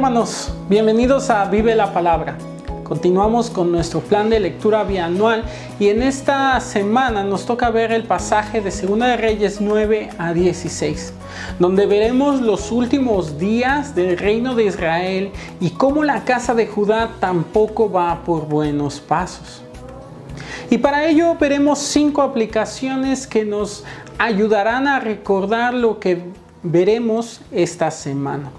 hermanos, bienvenidos a Vive la Palabra. Continuamos con nuestro plan de lectura bianual y en esta semana nos toca ver el pasaje de 2 de Reyes 9 a 16, donde veremos los últimos días del reino de Israel y cómo la casa de Judá tampoco va por buenos pasos. Y para ello veremos 5 aplicaciones que nos ayudarán a recordar lo que veremos esta semana.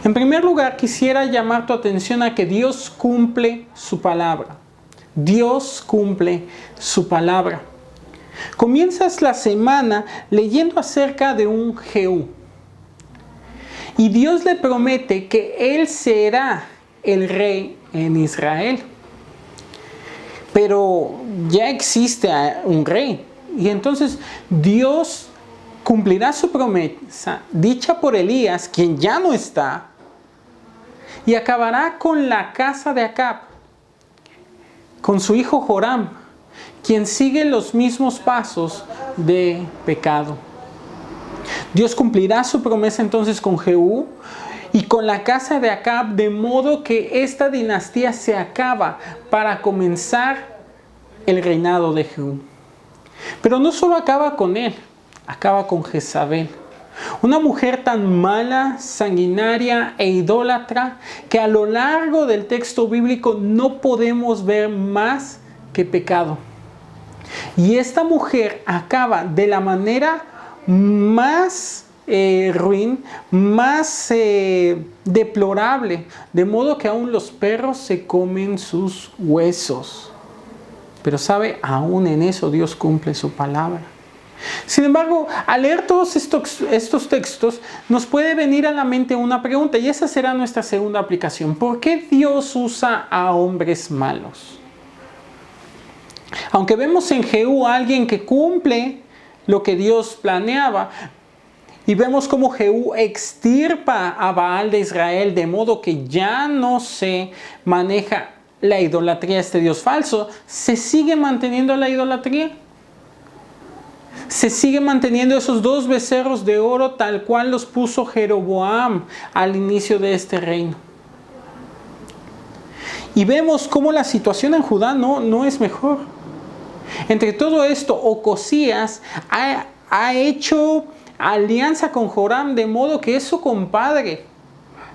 En primer lugar, quisiera llamar tu atención a que Dios cumple su palabra. Dios cumple su palabra. Comienzas la semana leyendo acerca de un Jehú. Y Dios le promete que él será el rey en Israel. Pero ya existe un rey. Y entonces Dios cumplirá su promesa dicha por Elías, quien ya no está, y acabará con la casa de Acab, con su hijo Joram, quien sigue los mismos pasos de pecado. Dios cumplirá su promesa entonces con Jehú y con la casa de Acab, de modo que esta dinastía se acaba para comenzar el reinado de Jehú. Pero no solo acaba con él, acaba con Jezabel, una mujer tan mala, sanguinaria e idólatra que a lo largo del texto bíblico no podemos ver más que pecado. Y esta mujer acaba de la manera más ruin, más deplorable, de modo que aún los perros se comen sus huesos. Pero sabe, aún en eso Dios cumple su palabra. Sin embargo, al leer todos estos textos, nos puede venir a la mente una pregunta, y esa será nuestra segunda aplicación. ¿Por qué Dios usa a hombres malos? Aunque vemos en Jehú a alguien que cumple lo que Dios planeaba, y vemos cómo Jehú extirpa a Baal de Israel, de modo que ya no se maneja la idolatría a este Dios falso, se sigue manteniendo la idolatría. Se sigue manteniendo esos 2 becerros de oro tal cual los puso Jeroboam al inicio de este reino. Y vemos cómo la situación en Judá no es mejor. Entre todo esto, Ocosías ha hecho alianza con Joram, de modo que es su compadre.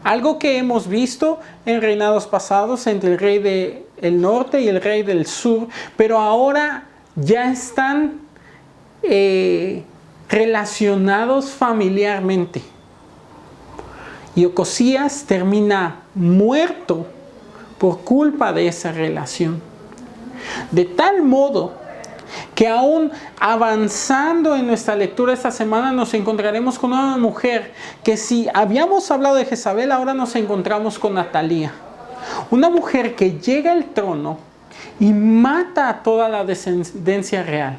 Algo que hemos visto en reinados pasados entre el rey del norte y el rey del sur, pero ahora ya están relacionados familiarmente. Y Ocosías termina muerto por culpa de esa relación. De tal modo que aún avanzando en nuestra lectura esta semana nos encontraremos con una mujer que, si habíamos hablado de Jezabel, ahora nos encontramos con Atalía. Una mujer que llega al trono y mata a toda la descendencia real.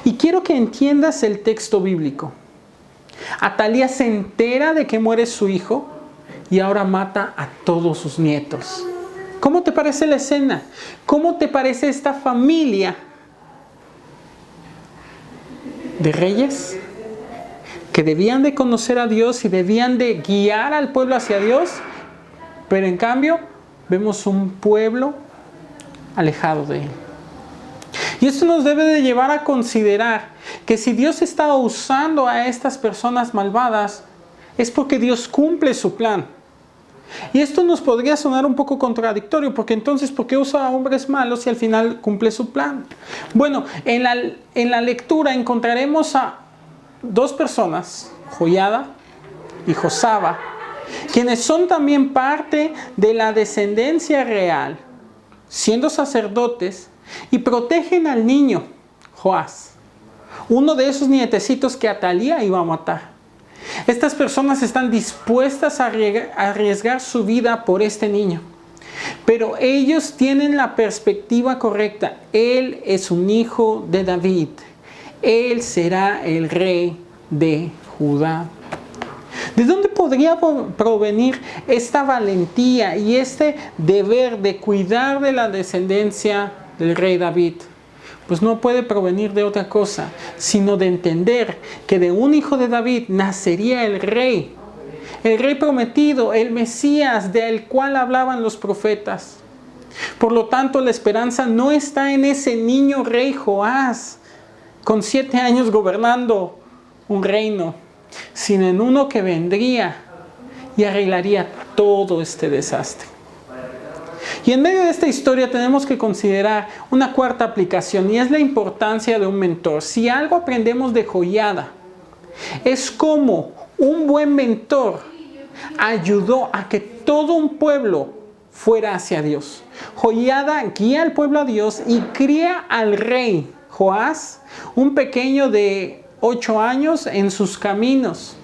Y quiero que entiendas el texto bíblico. Atalía se entera de que muere su hijo y ahora mata a todos sus nietos. ¿Cómo te parece la escena? ¿Cómo te parece esta familia de reyes que debían de conocer a Dios y debían de guiar al pueblo hacia Dios? Pero en cambio vemos un pueblo alejado de Él. Y esto nos debe de llevar a considerar que si Dios está usando a estas personas malvadas, es porque Dios cumple su plan. Y esto nos podría sonar un poco contradictorio, porque entonces, ¿por qué usa a hombres malos si al final cumple su plan? Bueno, en la lectura encontraremos a 2 personas, Joiada y Josaba, quienes son también parte de la descendencia real, siendo sacerdotes, y protegen al niño, Joás, uno de esos nietecitos que Atalía iba a matar. Estas personas están dispuestas a arriesgar su vida por este niño. Pero ellos tienen la perspectiva correcta. Él es un hijo de David. Él será el rey de Judá. ¿De dónde podría provenir esta valentía y este deber de cuidar de la descendencia del rey David? Pues no puede provenir de otra cosa, sino de entender que de un hijo de David nacería el rey el rey prometido, el Mesías del cual hablaban los profetas. Por lo tanto, la esperanza no está en ese niño rey Joás, con 7 años gobernando un reino, sino en uno que vendría y arreglaría todo este desastre. Y en medio de esta historia tenemos que considerar una cuarta aplicación, y es la importancia de un mentor. Si algo aprendemos de Joiada, es cómo un buen mentor ayudó a que todo un pueblo fuera hacia Dios. Joiada guía al pueblo a Dios y cría al rey Joás, un pequeño de 8 años, en sus caminos.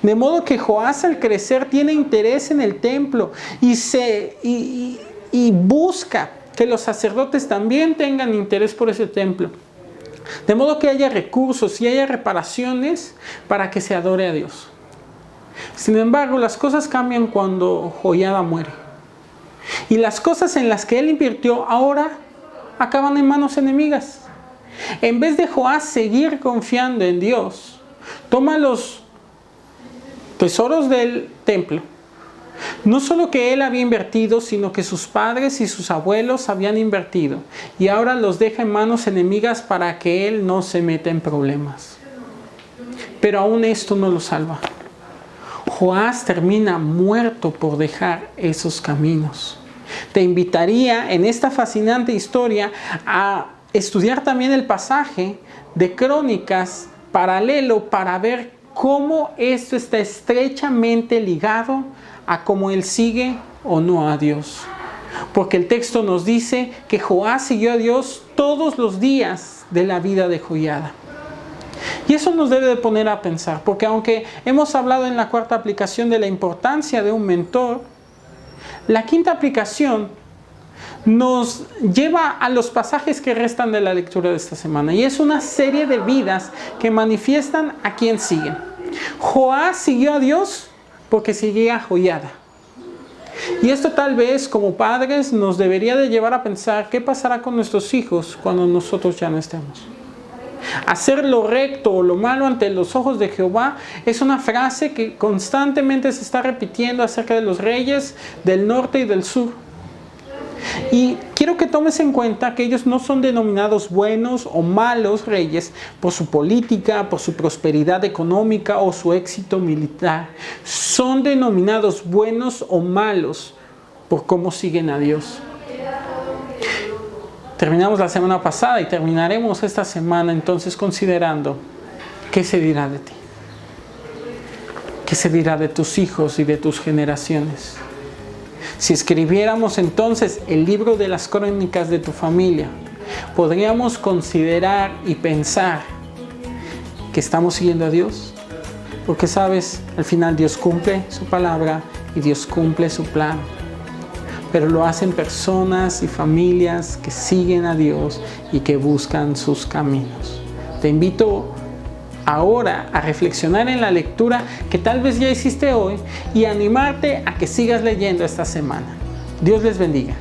De modo que Joás, al crecer, tiene interés en el templo y busca que los sacerdotes también tengan interés por ese templo. De modo que haya recursos y haya reparaciones para que se adore a Dios. Sin embargo, las cosas cambian cuando Joiada muere. Y las cosas en las que él invirtió ahora acaban en manos enemigas. En vez de Joás seguir confiando en Dios, toma los tesoros del templo. No solo que él había invertido, sino que sus padres y sus abuelos habían invertido. Y ahora los deja en manos enemigas para que él no se meta en problemas. Pero aún esto no lo salva. Joás termina muerto por dejar esos caminos. Te invitaría en esta fascinante historia a estudiar también el pasaje de Crónicas paralelo para ver cómo esto está estrechamente ligado a cómo él sigue o no a Dios. Porque el texto nos dice que Joás siguió a Dios todos los días de la vida de Joiada. Y eso nos debe de poner a pensar, porque aunque hemos hablado en la cuarta aplicación de la importancia de un mentor, la quinta aplicación nos lleva a los pasajes que restan de la lectura de esta semana. Y es una serie de vidas que manifiestan a quién siguen. Joás siguió a Dios porque seguía a Joiada. Y esto tal vez como padres nos debería de llevar a pensar qué pasará con nuestros hijos cuando nosotros ya no estemos. Hacer lo recto o lo malo ante los ojos de Jehová es una frase que constantemente se está repitiendo acerca de los reyes del norte y del sur. Y quiero que tomes en cuenta que ellos no son denominados buenos o malos reyes por su política, por su prosperidad económica o su éxito militar. Son denominados buenos o malos por cómo siguen a Dios. Terminamos la semana pasada y terminaremos esta semana entonces considerando qué se dirá de ti, qué se dirá de tus hijos y de tus generaciones. Si escribiéramos entonces el libro de las crónicas de tu familia, podríamos considerar y pensar que estamos siguiendo a Dios. Porque sabes, al final Dios cumple su palabra y Dios cumple su plan. Pero lo hacen personas y familias que siguen a Dios y que buscan sus caminos. Te invito ahora a reflexionar en la lectura que tal vez ya hiciste hoy y animarte a que sigas leyendo esta semana. Dios les bendiga.